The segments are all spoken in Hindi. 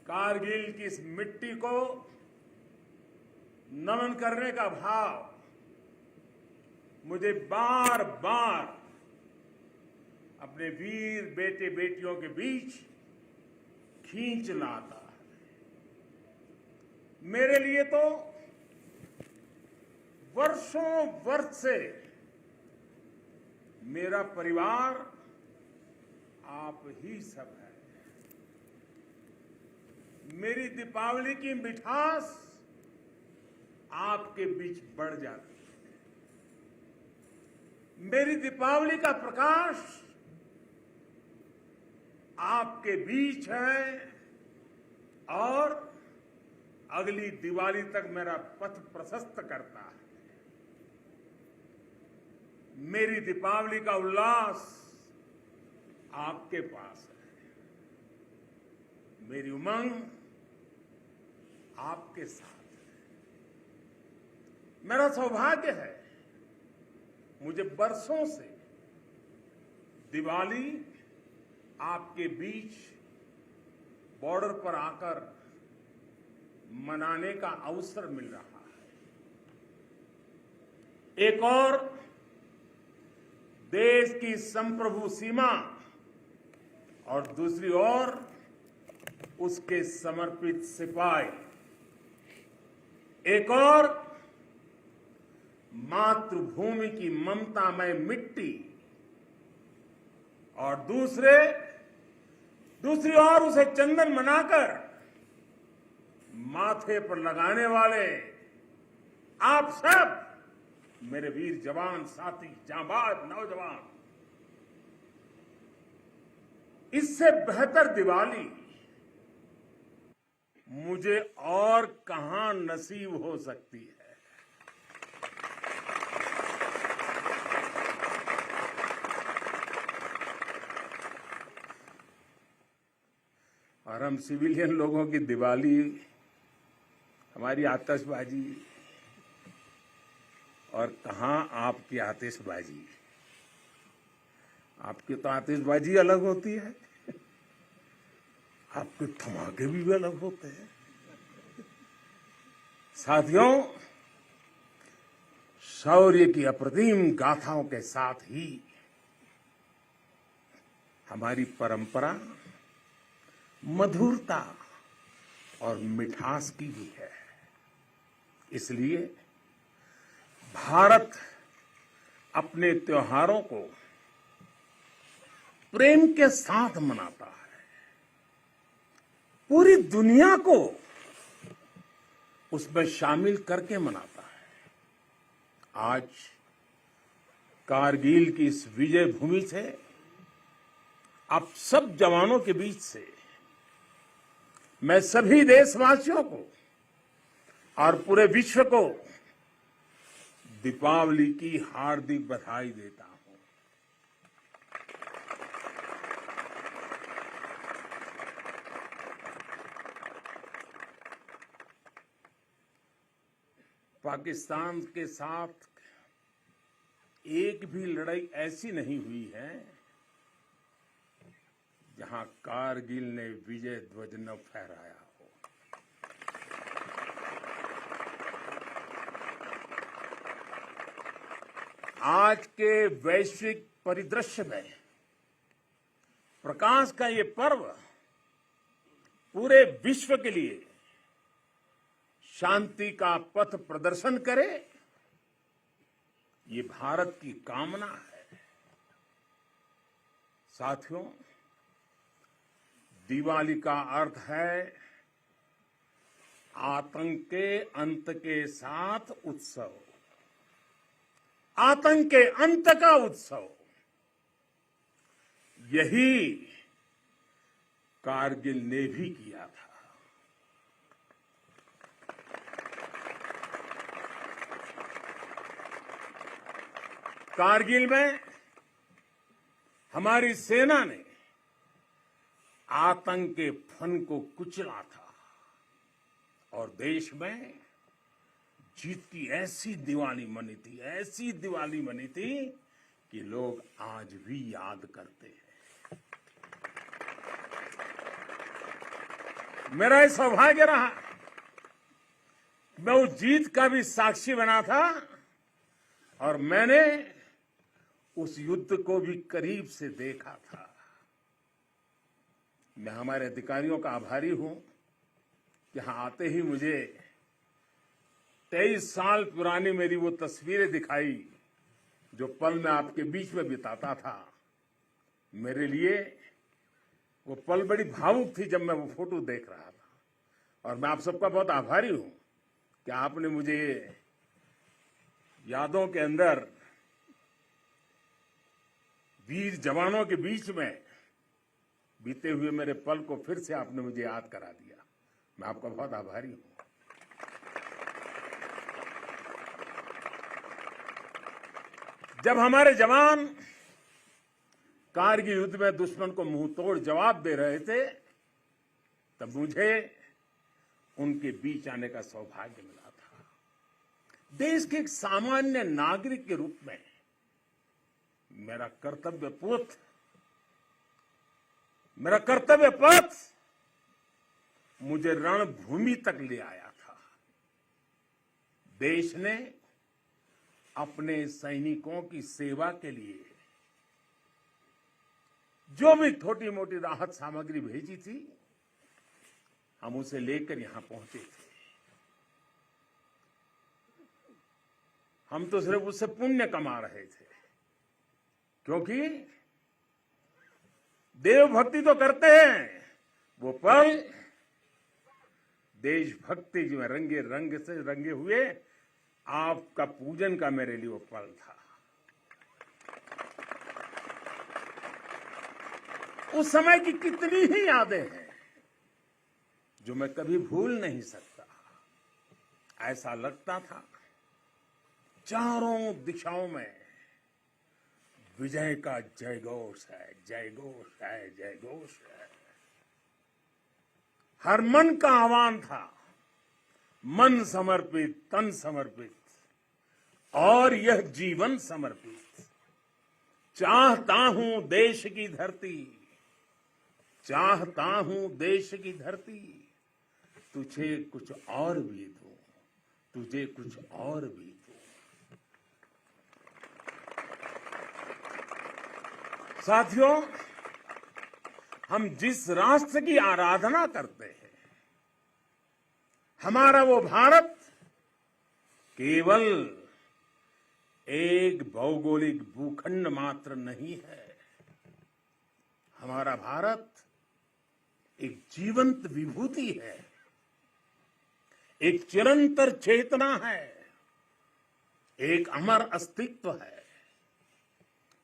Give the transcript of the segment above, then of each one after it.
कारगिल की इस मिट्टी को नमन करने का भाव मुझे बार बार अपने वीर बेटे बेटियों के बीच खींच लाता है। मेरे लिए तो वर्षों वर्ष से मेरा परिवार आप ही सब है। मेरी दीपावली की मिठास आपके बीच बढ़ जाती है। मेरी दीपावली का प्रकाश आपके बीच है और अगली दिवाली तक मेरा पथ प्रशस्त करता है। मेरी दीपावली का उल्लास आपके पास है। मेरी उमंग आपके साथ है। मेरा सौभाग्य है, मुझे बरसों से दिवाली आपके बीच बॉर्डर पर आकर मनाने का अवसर मिल रहा है। एक और देश की संप्रभु सीमा और दूसरी ओर उसके समर्पित सिपाही। एक और मातृभूमि की ममतामय मिट्टी और दूसरी ओर उसे चंदन मनाकर माथे पर लगाने वाले आप सब मेरे वीर जवान साथी, जांबाज नौजवान। इससे बेहतर दिवाली मुझे और कहां नसीब हो सकती है। और हम सिविलियन लोगों की दिवाली, हमारी आतिशबाजी, और कहां आपकी आतिशबाजी। आपकी तो आतिशबाजी अलग होती है, आपके धमाके भी अलग होते हैं। साथियों, शौर्य की अप्रतिम गाथाओं के साथ ही हमारी परंपरा मधुरता और मिठास की भी है। इसलिए भारत अपने त्योहारों को प्रेम के साथ मनाता है। पूरी दुनिया को उसमें शामिल करके मनाता है। आज कारगिल की इस विजय भूमि से आप सब जवानों के बीच से मैं सभी देशवासियों को और पूरे विश्व को दीपावली की हार्दिक बधाई देता हूं। पाकिस्तान के साथ एक भी लड़ाई ऐसी नहीं हुई है जहां कारगिल ने विजय ध्वज न फहराया हो। आज के वैश्विक परिदृश्य में प्रकाश का ये पर्व पूरे विश्व के लिए शांति का पथ प्रदर्शन करे, ये भारत की कामना है। साथियों, दिवाली का अर्थ है आतंक के अंत के साथ उत्सव, आतंक के अंत का उत्सव। यही कारगिल ने भी किया था। कारगिल में हमारी सेना ने आतंक के फन को कुचला था और देश में जीत की ऐसी दिवाली मनी थी, ऐसी दिवाली मनी थी कि लोग आज भी याद करते हैं। मेरा ये सौभाग्य रहा, मैं उस जीत का भी साक्षी बना था और मैंने उस युद्ध को भी करीब से देखा था। मैं हमारे अधिकारियों का आभारी हूं कि यहां आते ही मुझे 23 साल पुरानी मेरी वो तस्वीरें दिखाई जो पल मैं आपके बीच में बिताता था। मेरे लिए वो पल बड़ी भावुक थी जब मैं वो फोटो देख रहा था और मैं आप सबका बहुत आभारी हूं कि आपने मुझे यादों के अंदर वीर जवानों के बीच में बीते हुए मेरे पल को फिर से आपने मुझे याद करा दिया। मैं आपका बहुत आभारी हूं। जब हमारे जवान कारगिल युद्ध में दुश्मन को मुंहतोड़ जवाब दे रहे थे तब मुझे उनके बीच आने का सौभाग्य मिला था। देश के एक सामान्य नागरिक के रूप में मेरा कर्तव्य पथ मुझे रणभूमि तक ले आया था। देश ने अपने सैनिकों की सेवा के लिए जो भी छोटी मोटी राहत सामग्री भेजी थी हम उसे लेकर यहां पहुंचे थे। हम तो सिर्फ उससे पुण्य कमा रहे थे क्योंकि देवभक्ति तो करते हैं, वो पल देशभक्ति जो रंग से रंगे हुए आपका पूजन का मेरे लिए वो पल था। उस समय की कितनी ही यादें हैं जो मैं कभी भूल नहीं सकता। ऐसा लगता था चारों दिशाओं में विजय का जयघोष है, जयघोष है, जयघोष है। हर मन का आह्वान था, मन समर्पित, तन समर्पित और यह जीवन समर्पित। चाहता हूं देश की धरती, चाहता हूं देश की धरती, तुझे कुछ और भी दूं, तुझे कुछ और भी दूं। साथियों, हम जिस राष्ट्र की आराधना करते हैं हमारा वो भारत केवल एक भौगोलिक भूखंड मात्र नहीं है। हमारा भारत एक जीवंत विभूति है, एक चिरंतर चेतना है, एक अमर अस्तित्व है।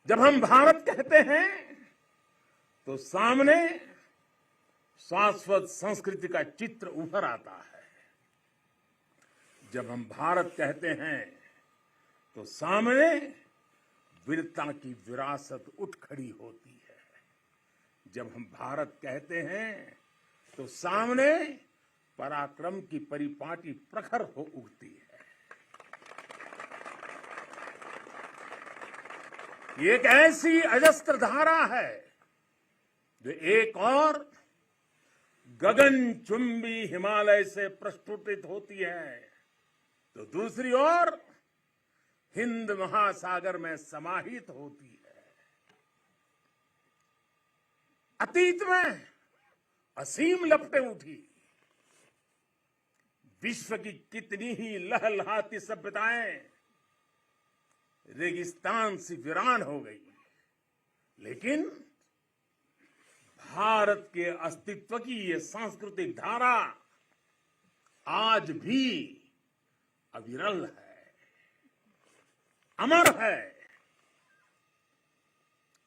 जब हम भारत कहते हैं तो सामने शाश्वत संस्कृति का चित्र उभर आता है। जब हम भारत कहते हैं तो सामने वीरता की विरासत उठ खड़ी होती है। जब हम भारत कहते हैं तो सामने पराक्रम की परिपाटी प्रखर हो उठती है। ये एक ऐसी अजस्त्र धारा है जो एक और गगनचुंबी हिमालय से प्रस्फुटित होती है तो दूसरी ओर हिंद महासागर में समाहित होती है। अतीत में असीम लपटें उठी, विश्व की कितनी ही लहलहाती सभ्यताएं रेगिस्तान से वीरान हो गई, लेकिन भारत के अस्तित्व की ये सांस्कृतिक धारा आज भी अविरल है, अमर है।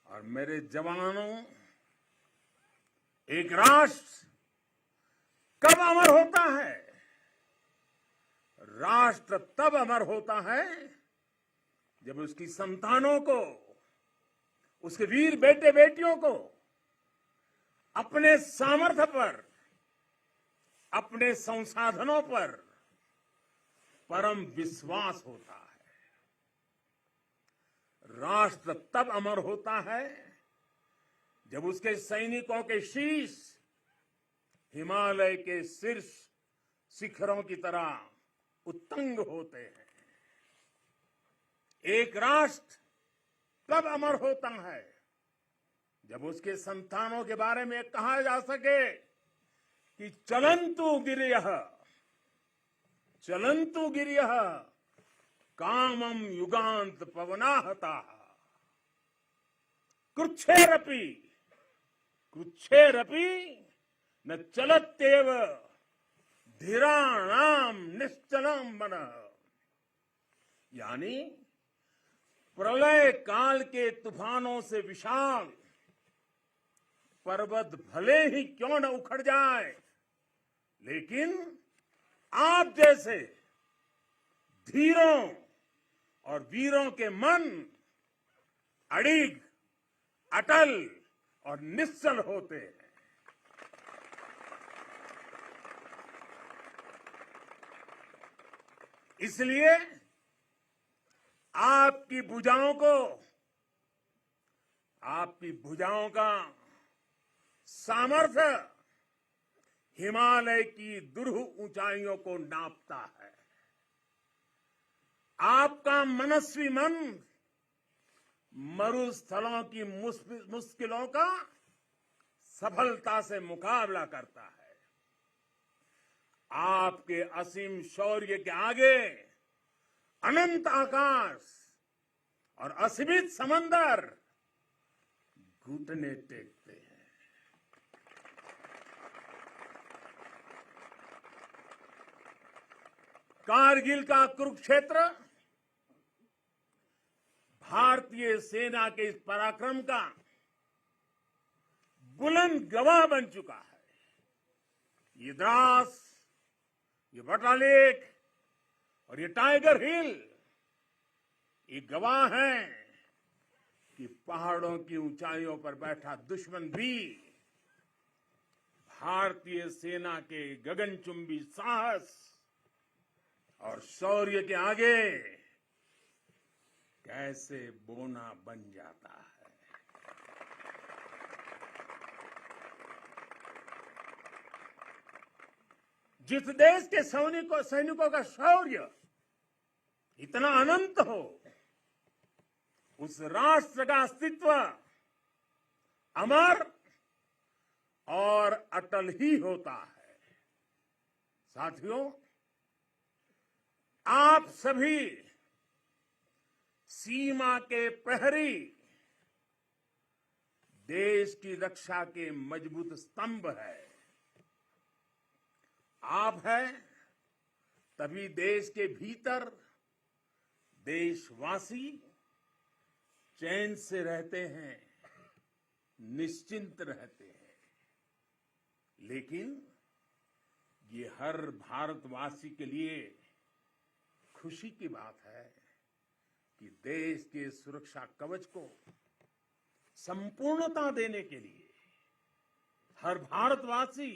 और मेरे जवानों, एक राष्ट्र कब अमर होता है? राष्ट्र तब अमर होता है जब उसकी संतानों को, उसके वीर बेटे बेटियों को अपने सामर्थ्य पर, अपने संसाधनों पर परम विश्वास होता है। राष्ट्र तब अमर होता है जब उसके सैनिकों के शीश हिमालय के शीर्ष शिखरों की तरह उत्तुंग होते हैं। एक राष्ट्र कब अमर होता है? जब उसके संतानों के बारे में कहा जा सके कि चलन्तु गिरियः कामम युगांत पवनाहता कृच्छेरपि न चलत्येव धीराणाम निश्चलम मनः। यानी प्रलय काल के तूफानों से विशाल पर्वत भले ही क्यों न उखड़ जाए, लेकिन आप जैसे धीरों और वीरों के मन अडिग, अटल और निश्चल होते हैं। इसलिए आपकी भुजाओं का सामर्थ्य हिमालय की दुरूह ऊंचाइयों को नापता है। आपका मनस्वी मन मरुस्थलों की मुश्किलों का सफलता से मुकाबला करता है। आपके असीम शौर्य के आगे अनंत आकाश और असीमित समंदर घुटने टेकते हैं। कारगिल का कुरुक्षेत्र भारतीय सेना के इस पराक्रम का बुलंद गवाह बन चुका है। ये द्रास, ये बटालिक और ये टाइगर हिल ये गवाह हैं कि पहाड़ों की ऊंचाइयों पर बैठा दुश्मन भी भारतीय सेना के गगनचुंबी साहस और शौर्य के आगे कैसे बोना बन जाता है। जिस देश के सैनिकों का शौर्य इतना अनंत हो, उस राष्ट्र का अस्तित्व अमर और अटल ही होता है। साथियों, आप सभी सीमा के प्रहरी, देश की रक्षा के मजबूत स्तंभ है। आप हैं, तभी देश के भीतर देशवासी चैन से रहते हैं, निश्चिंत रहते हैं। लेकिन ये हर भारतवासी के लिए खुशी की बात है कि देश के सुरक्षा कवच को संपूर्णता देने के लिए हर भारतवासी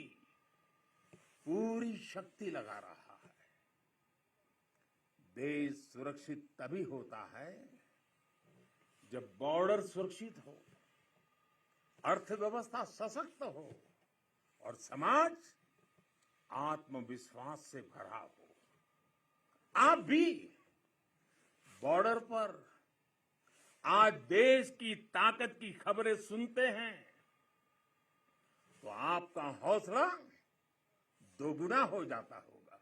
पूरी शक्ति लगा रहा है। देश सुरक्षित तभी होता है जब बॉर्डर सुरक्षित हो, अर्थव्यवस्था सशक्त हो और समाज आत्मविश्वास से भरा हो। आप भी बॉर्डर पर आज देश की ताकत की खबरें सुनते हैं तो आपका हौसला दोगुना हो जाता होगा।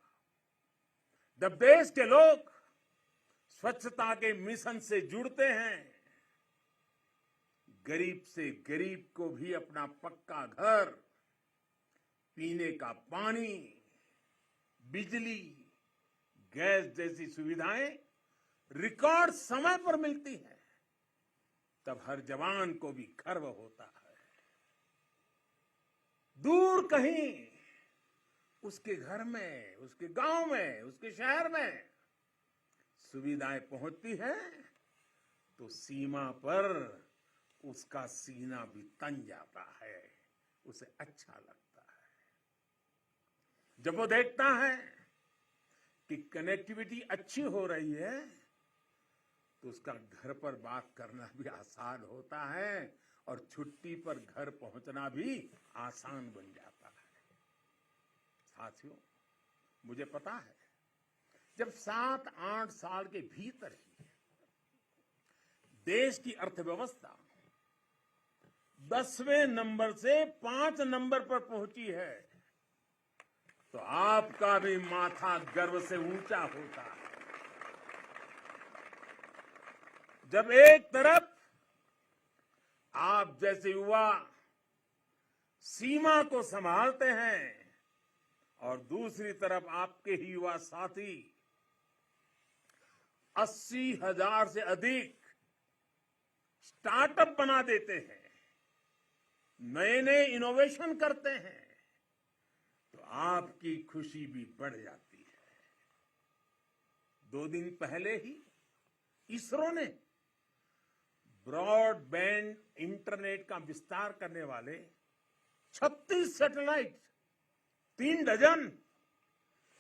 जब देश के लोग स्वच्छता के मिशन से जुड़ते हैं, गरीब से गरीब को भी अपना पक्का घर, पीने का पानी, बिजली, गैस जैसी सुविधाएं रिकॉर्ड समय पर मिलती हैं, तब हर जवान को भी गर्व होता है। दूर कहीं उसके घर में, उसके गांव में, उसके शहर में सुविधाएं पहुंचती है तो सीमा पर उसका सीना भी तन जाता है, उसे अच्छा लगता है। जब वो देखता है कि कनेक्टिविटी अच्छी हो रही है तो उसका घर पर बात करना भी आसान होता है और छुट्टी पर घर पहुंचना भी आसान बन जाता है। साथियों, मुझे पता है जब 7-8 साल के भीतर ही देश की अर्थव्यवस्था 10वें नंबर से 5 नंबर पर पहुंची है तो आपका भी माथा गर्व से ऊंचा होता है। जब एक तरफ आप जैसे युवा सीमा को संभालते हैं और दूसरी तरफ आपके ही युवा साथी 80,000 से अधिक स्टार्टअप बना देते हैं, नए नए इनोवेशन करते हैं, तो आपकी खुशी भी बढ़ जाती है। 2 दिन पहले ही इसरो ने ब्रॉडबैंड इंटरनेट का विस्तार करने वाले 36 सैटेलाइट 3 डजन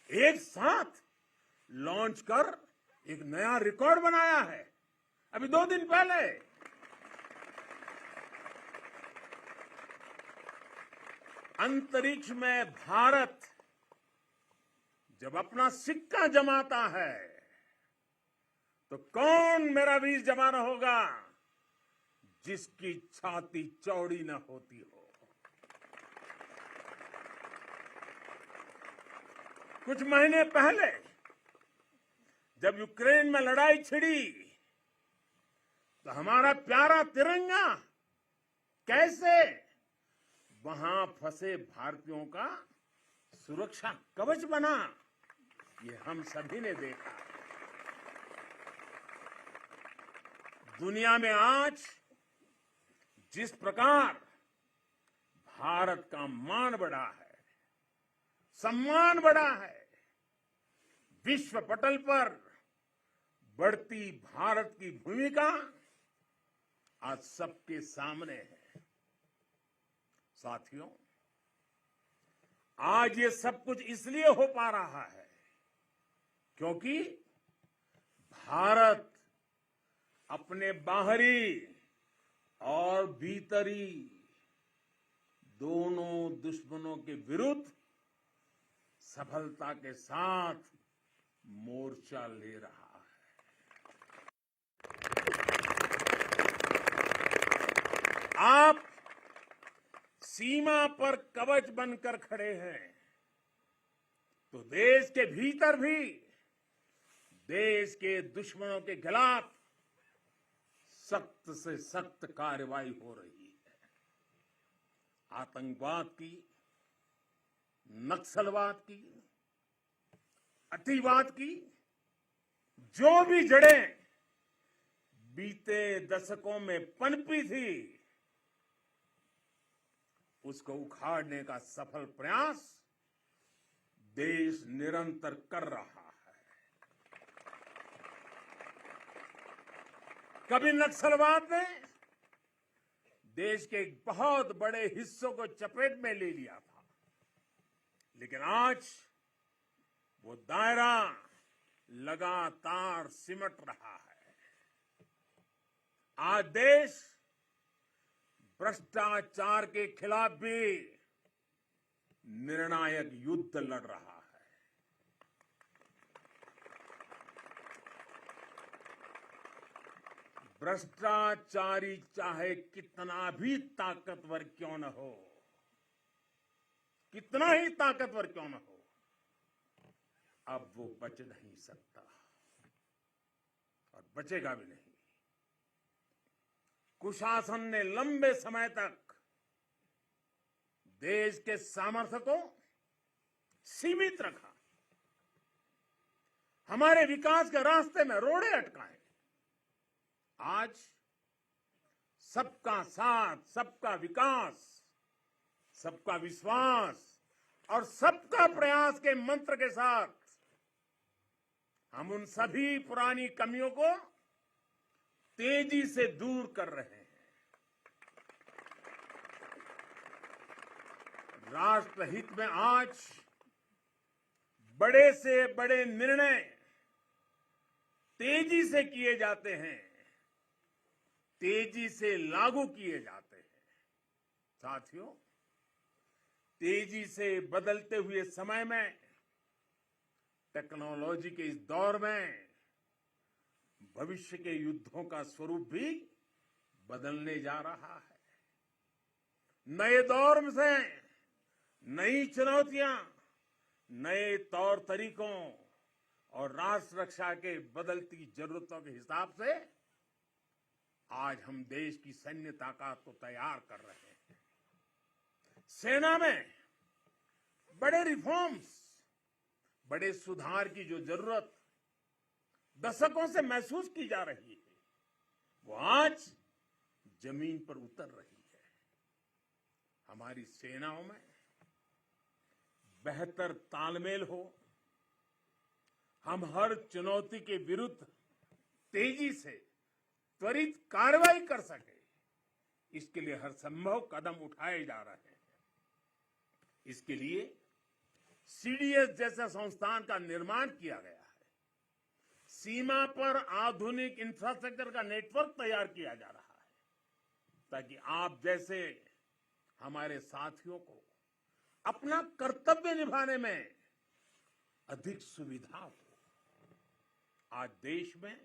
एक साथ लॉन्च कर एक नया रिकॉर्ड बनाया है। अभी 2 दिन पहले अंतरिक्ष में भारत जब अपना सिक्का जमाता है तो कौन मेरा वीर जवान होगा जिसकी छाती चौड़ी न होती हो। कुछ महीने पहले जब यूक्रेन में लड़ाई छिड़ी तो हमारा प्यारा तिरंगा कैसे वहां फंसे भारतीयों का सुरक्षा कवच बना, ये हम सभी ने देखा। दुनिया में आज जिस प्रकार भारत का मान बढ़ा है, सम्मान बढ़ा है, विश्व पटल पर बढ़ती भारत की भूमिका आज सबके सामने है। साथियों, आज ये सब कुछ इसलिए हो पा रहा है क्योंकि भारत अपने बाहरी और भीतरी दोनों दुश्मनों के विरुद्ध सफलता के साथ मोर्चा ले रहा है। आप सीमा पर कवच बनकर खड़े हैं तो देश के भीतर भी देश के दुश्मनों के खिलाफ सख्त से सख्त कार्रवाई हो रही है। आतंकवाद की, नक्सलवाद की, अतिवाद की जो भी जड़ें बीते दशकों में पनपी थी उसको उखाड़ने का सफल प्रयास देश निरंतर कर रहा है। कभी नक्सलवाद ने देश के एक बहुत बड़े हिस्सों को चपेट में ले लिया था, लेकिन आज वो दायरा लगातार सिमट रहा है। आज देश भ्रष्टाचार के खिलाफ भी निर्णायक युद्ध लड़ रहा है। भ्रष्टाचारी चाहे कितना भी ताकतवर क्यों न हो, कितना ही ताकतवर क्यों न हो, अब वो बच नहीं सकता और बचेगा भी नहीं। कुशासन ने लंबे समय तक देश के सामर्थ्य को सीमित रखा, हमारे विकास के रास्ते में रोड़े अटकाए। आज सबका साथ, सबका विकास, सबका विश्वास और सबका प्रयास के मंत्र के साथ हम उन सभी पुरानी कमियों को तेजी से दूर कर रहे हैं। राष्ट्रहित में आज बड़े से बड़े निर्णय तेजी से किए जाते हैं, तेजी से लागू किए जाते हैं। साथियों, तेजी से बदलते हुए समय में, टेक्नोलॉजी के इस दौर में भविष्य के युद्धों का स्वरूप भी बदलने जा रहा है। नए दौर से नई चुनौतियां, नए तौर तरीकों और राष्ट्र रक्षा के बदलती जरूरतों के हिसाब से आज हम देश की सैन्य ताकत को तैयार कर रहे हैं। सेना में बड़े रिफॉर्म्स, बड़े सुधार की जो जरूरत दशकों से महसूस की जा रही है, वो आज जमीन पर उतर रही है। हमारी सेनाओं में बेहतर तालमेल हो, हम हर चुनौती के विरुद्ध तेजी से त्वरित कार्रवाई कर सके, इसके लिए हर संभव कदम उठाए जा रहे हैं। इसके लिए सीडीएस जैसा संस्थान का निर्माण किया गया है। सीमा पर आधुनिक इंफ्रास्ट्रक्चर का नेटवर्क तैयार किया जा रहा है, ताकि आप जैसे हमारे साथियों को अपना कर्तव्य निभाने में अधिक सुविधा हो। आज देश में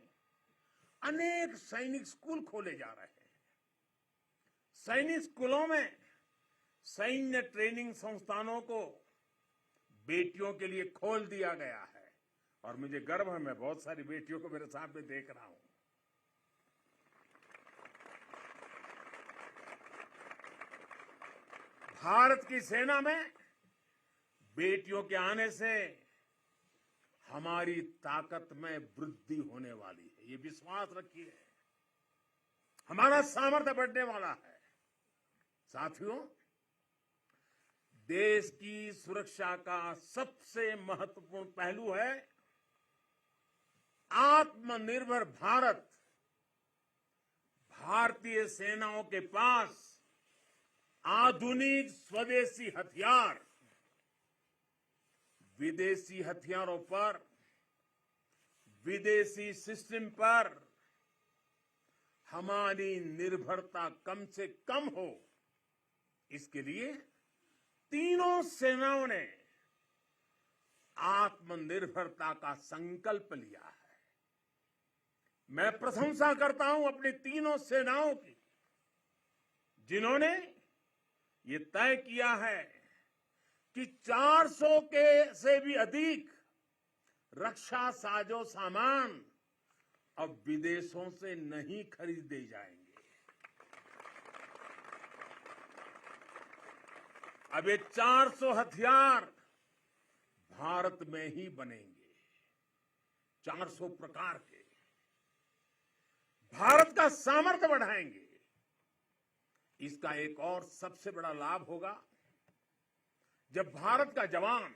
अनेक सैनिक स्कूल खोले जा रहे हैं। सैनिक स्कूलों में सैन्य ट्रेनिंग संस्थानों को बेटियों के लिए खोल दिया गया है और मुझे गर्व है, मैं बहुत सारी बेटियों को मेरे सामने देख रहा हूं। भारत की सेना में बेटियों के आने से हमारी ताकत में वृद्धि होने वाली है, ये विश्वास रखिए। हमारा सामर्थ्य बढ़ने वाला है। साथियों, देश की सुरक्षा का सबसे महत्वपूर्ण पहलू है आत्मनिर्भर भारत। भारतीय सेनाओं के पास आधुनिक स्वदेशी हथियार, विदेशी हथियारों पर, विदेशी सिस्टम पर हमारी निर्भरता कम से कम हो, इसके लिए तीनों सेनाओं ने आत्मनिर्भरता का संकल्प लिया है। मैं प्रशंसा करता हूं अपनी तीनों सेनाओं की, जिन्होंने ये तय किया है कि 400 के से भी अधिक रक्षा साजो सामान अब विदेशों से नहीं खरीदे जाएंगे। अब ये 400 हथियार भारत में ही बनेंगे। 400 प्रकार के भारत का सामर्थ्य बढ़ाएंगे। इसका एक और सबसे बड़ा लाभ होगा, जब भारत का जवान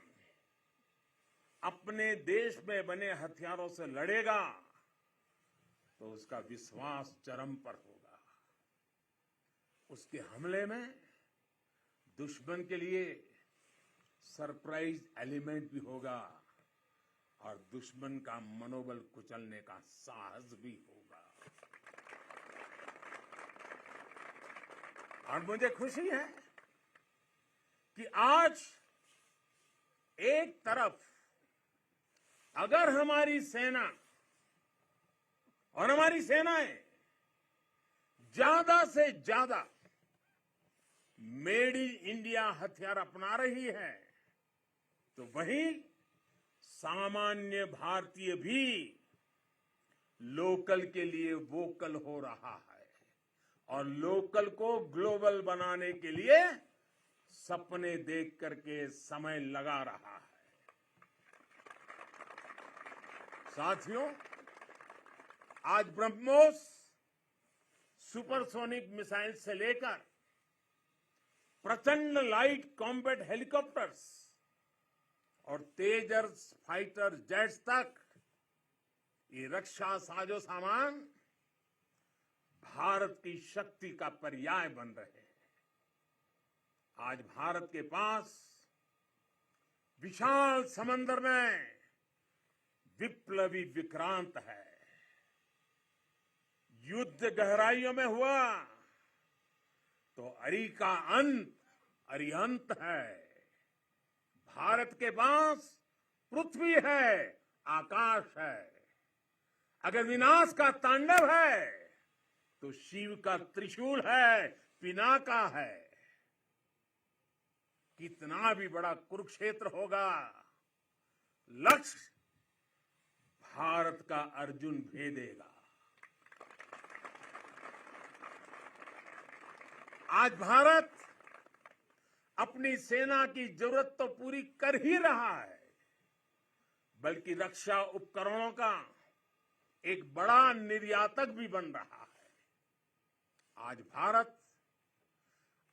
अपने देश में बने हथियारों से लड़ेगा तो उसका विश्वास चरम पर होगा। उसके हमले में दुश्मन के लिए सरप्राइज एलिमेंट भी होगा और दुश्मन का मनोबल कुचलने का साहस भी होगा। और मुझे खुशी है कि आज एक तरफ अगर हमारी सेना और हमारी सेनाएं ज्यादा से ज्यादा मेड इन इंडिया हथियार अपना रही है, तो वहीं सामान्य भारतीय भी लोकल के लिए वोकल हो रहा है और लोकल को ग्लोबल बनाने के लिए सपने देख करके समय लगा रहा है। साथियों, आज ब्रह्मोस सुपरसोनिक मिसाइल से लेकर प्रचंड लाइट कॉम्बैट हेलीकॉप्टर्स और तेजस फाइटर जेट्स तक ये रक्षा साजो सामान भारत की शक्ति का पर्याय बन रहे हैं। आज भारत के पास विशाल समंदर में विप्लवी विक्रांत है। युद्ध गहराइयों में हुआ तो अरिहंत है। भारत के पास पृथ्वी है, आकाश है। अगर विनाश का तांडव है तो शिव का त्रिशूल है, पिनाका है। कितना भी बड़ा कुरुक्षेत्र होगा, लक्ष्य भारत का अर्जुन भेदेगा। आज भारत अपनी सेना की जरूरत तो पूरी कर ही रहा है, बल्कि रक्षा उपकरणों का एक बड़ा निर्यातक भी बन रहा है। आज भारत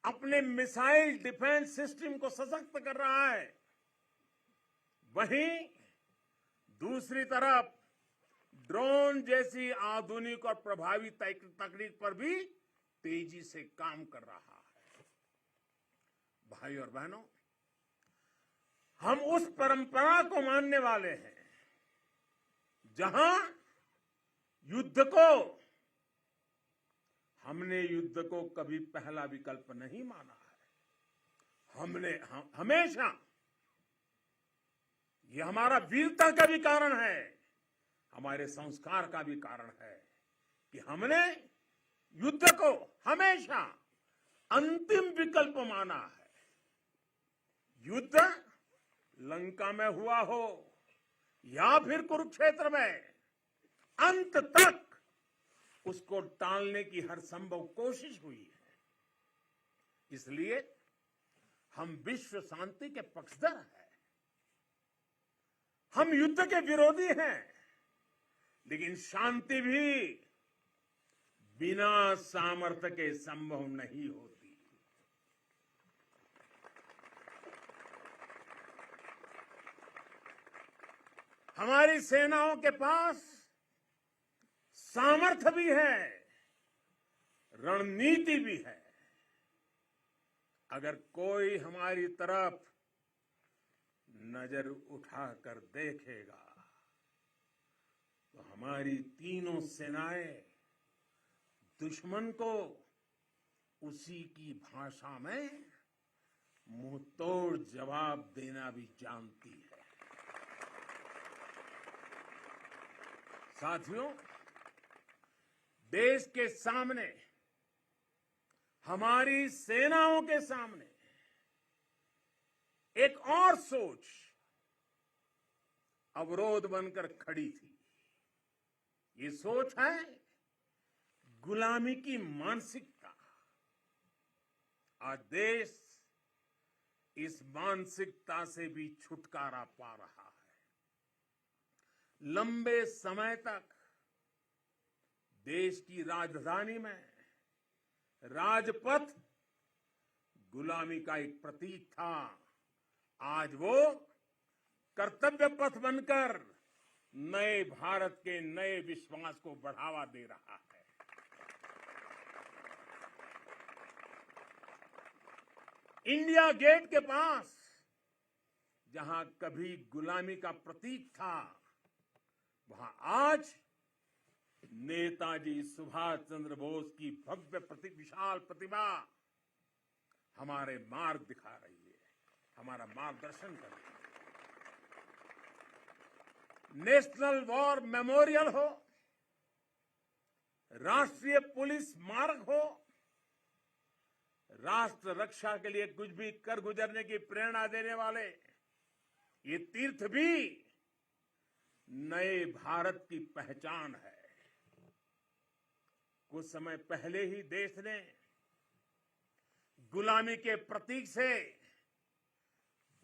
अपने मिसाइल डिफेंस सिस्टम को सशक्त कर रहा है, वहीं दूसरी तरफ ड्रोन जैसी आधुनिक और प्रभावी तकनीक पर भी तेजी से काम कर रहा है। भाई और बहनों, हम उस परंपरा को मानने वाले हैं जहां हमने युद्ध को कभी पहला विकल्प नहीं माना है। हमने हमेशा, ये हमारा वीरता का भी कारण है, हमारे संस्कार का भी कारण है कि हमने युद्ध को हमेशा अंतिम विकल्प माना है। युद्ध लंका में हुआ हो या फिर कुरुक्षेत्र में, अंत तक उसको टालने की हर संभव कोशिश हुई है। इसलिए हम विश्व शांति के पक्षधर हैं। हम युद्ध के विरोधी हैं, लेकिन शांति भी बिना सामर्थ्य के संभव नहीं होती। हमारी सेनाओं के पास सामर्थ्य भी है, रणनीति भी है। अगर कोई हमारी तरफ नजर उठाकर देखेगा तो हमारी तीनों सेनाएं दुश्मन को उसी की भाषा में मुंहतोड़ जवाब देना भी जानती है। साथियों, देश के सामने, हमारी सेनाओं के सामने एक और सोच अवरोध बनकर खड़ी थी। ये सोच है गुलामी की मानसिकता। आज देश इस मानसिकता से भी छुटकारा पा रहा है। लंबे समय तक देश की राजधानी में राजपथ गुलामी का एक प्रतीक था। आज वो कर्तव्य पथ बनकर नए भारत के नए विश्वास को बढ़ावा दे रहा है। इंडिया गेट के पास जहां कभी गुलामी का प्रतीक था, वहां आज नेताजी सुभाष चंद्र बोस की भव्य विशाल प्रतिमा हमारे मार्ग दिखा रही है, हमारा मार्गदर्शन कर रही है। नेशनल वॉर मेमोरियल हो, राष्ट्रीय पुलिस स्मारक हो, राष्ट्र रक्षा के लिए कुछ भी कर गुजरने की प्रेरणा देने वाले ये तीर्थ भी नए भारत की पहचान है। कुछ समय पहले ही देश ने गुलामी के प्रतीक से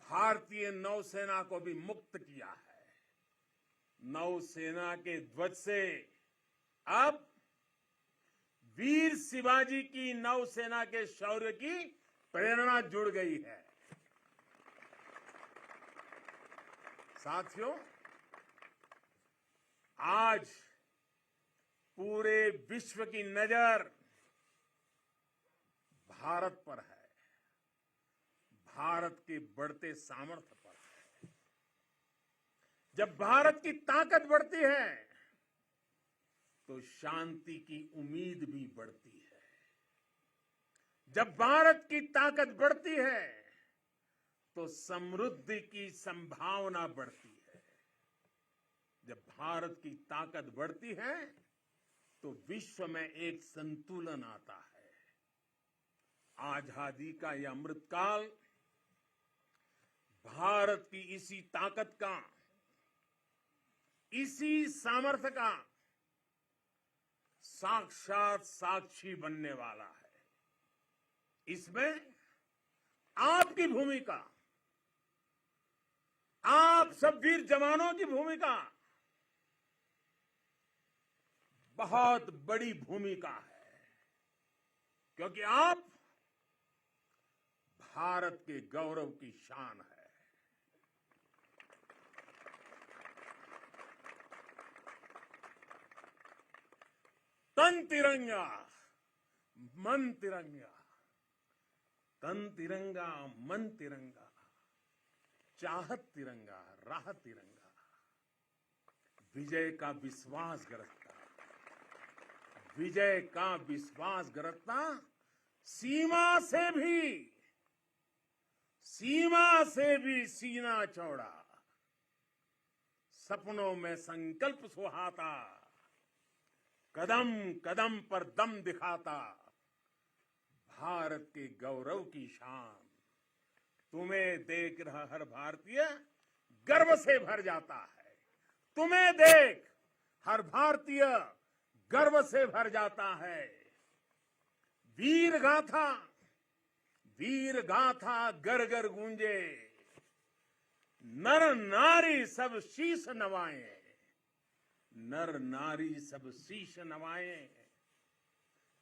भारतीय नौसेना को भी मुक्त किया है। नौसेना के ध्वज से अब वीर शिवाजी की नौसेना के शौर्य की प्रेरणा जुड़ गई है। साथियों, आज पूरे विश्व की नजर भारत पर है, भारत के बढ़ते सामर्थ्य पर है। जब भारत की ताकत बढ़ती है तो शांति की उम्मीद भी बढ़ती है। जब भारत की ताकत बढ़ती है तो समृद्धि की संभावना बढ़ती है। जब भारत की ताकत बढ़ती है तो विश्व में एक संतुलन आता है। आजादी का यह अमृतकाल भारत की इसी ताकत का, इसी सामर्थ्य का साक्षात साक्षी बनने वाला है। इसमें आपकी भूमिका, आप सब वीर जवानों की भूमिका बहुत बड़ी भूमिका है, क्योंकि आप भारत के गौरव की शान है। तन तिरंगा मन तिरंगा, तन तिरंगा मन तिरंगा, चाहत तिरंगा राह तिरंगा, विजय का विश्वास गरजता, विजय का विश्वास गरजता, सीमा से भी सीना चौड़ा, सपनों में संकल्प सुहाता, कदम कदम पर दम दिखाता, भारत के गौरव की शान। तुम्हें देख रहा हर भारतीय गर्व से भर जाता है। तुम्हें देख हर भारतीय गर्व से भर जाता है। वीर गाथा गर गर गूंजे, नर नारी सब शीश नवाएं, नर नारी सब शीश नवाएं।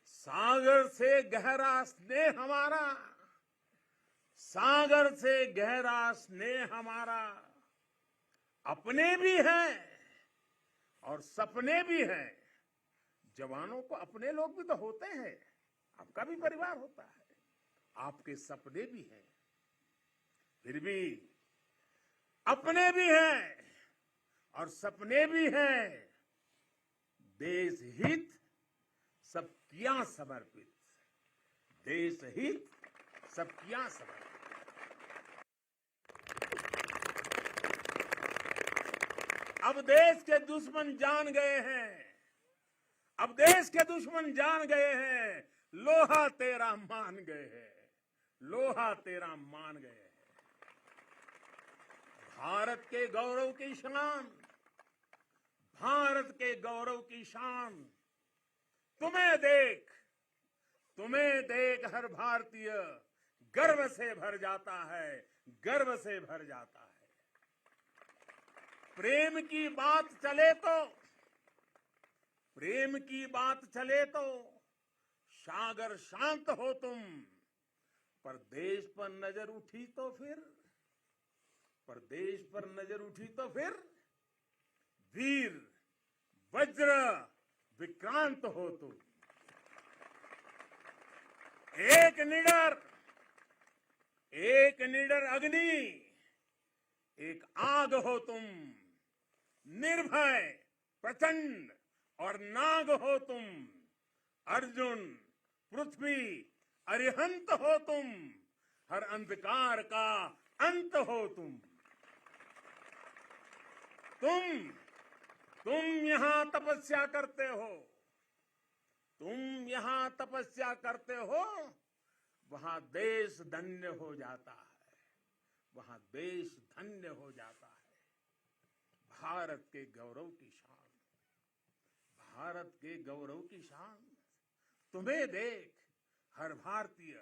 सागर से गहरा स्नेह हमारा, सागर से गहरा स्नेह हमारा, अपने भी हैं और सपने भी हैं। जवानों को अपने लोग भी तो होते हैं, आपका भी परिवार होता है, आपके सपने भी हैं, फिर भी अपने भी हैं और सपने भी हैं। देश हित सब किया समर्पित, देश हित सब किया समर्पित। अब देश के दुश्मन जान गए हैं, अब देश के दुश्मन जान गए हैं, लोहा तेरा मान गए हैं, लोहा तेरा मान गए हैं। भारत के गौरव की शान, भारत के गौरव की शान। तुम्हें देख हर भारतीय गर्व से भर जाता है, गर्व से भर जाता है। प्रेम की बात चले तो सागर शांत हो तुम, पर देश पर नजर उठी तो फिर वीर वज्र विक्रांत हो तुम। एक निडर अग्नि, एक आग हो तुम, निर्भय प्रचंड और नाग हो तुम। अर्जुन पृथ्वी अरिहंत हो तुम, हर अंधकार का अंत हो तुम। तुम यहां तपस्या करते हो, वहां देश धन्य हो जाता है, वहां देश धन्य हो जाता है। भारत के गौरव की शान, भारत के गौरव की शान। तुम्हें देख हर भारतीय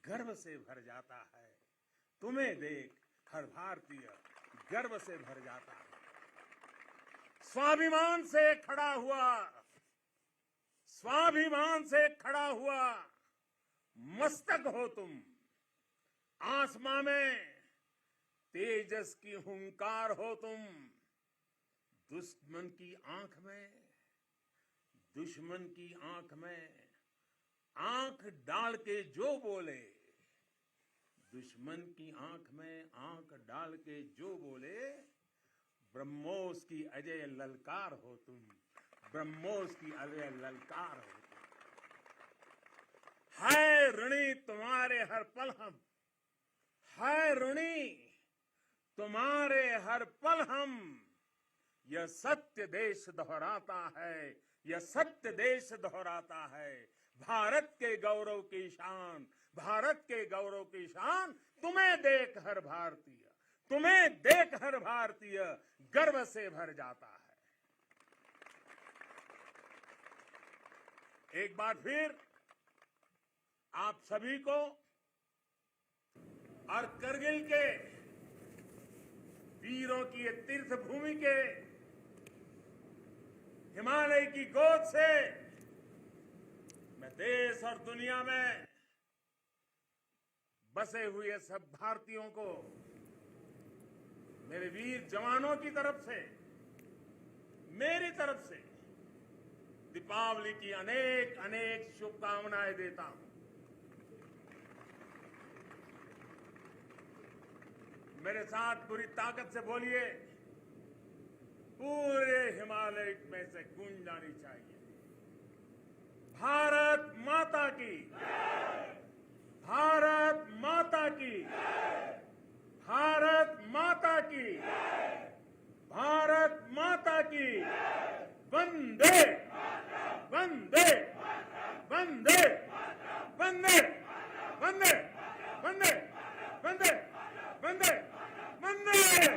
गर्व से भर जाता है, तुम्हें देख हर भारतीय गर्व से भर जाता है। स्वाभिमान से खड़ा हुआ मस्तक हो तुम। आसमां में तेजस की हुंकार हो तुम। दुश्मन की आंख में आंख डाल के जो बोले, दुश्मन की आंख में आंख डाल के जो बोले, ब्रह्मोस की अजय ललकार हो तुम, ब्रह्मोस की अजय ललकार हो तुम। है ऋणी तुम्हारे हर पल हम, है ऋणी तुम्हारे हर पल हम। यह सत्य देश दोहराता है, यह सत्य देश दोहराता है। भारत के गौरव की शान, भारत के गौरव की शान, तुम्हें देख हर भारतीय, तुम्हें देख हर भारतीय गर्व से भर जाता है। एक बार फिर आप सभी को और करगिल के वीरों की ये तीर्थ भूमि के हिमालय की गोद से मैं देश और दुनिया में बसे हुए सब भारतीयों को मेरे वीर जवानों की तरफ से, मेरी तरफ से दीपावली की अनेक अनेक शुभकामनाएं देता हूं। मेरे साथ पूरी ताकत से बोलिए, पूरे हिमालय में से गूंज जानी चाहिए, भारत माता की, भारत माता की, भारत माता की, भारत माता की। वंदे वंदे वंदे वंदे वंदे वंदे वंदे वंदे वंदे।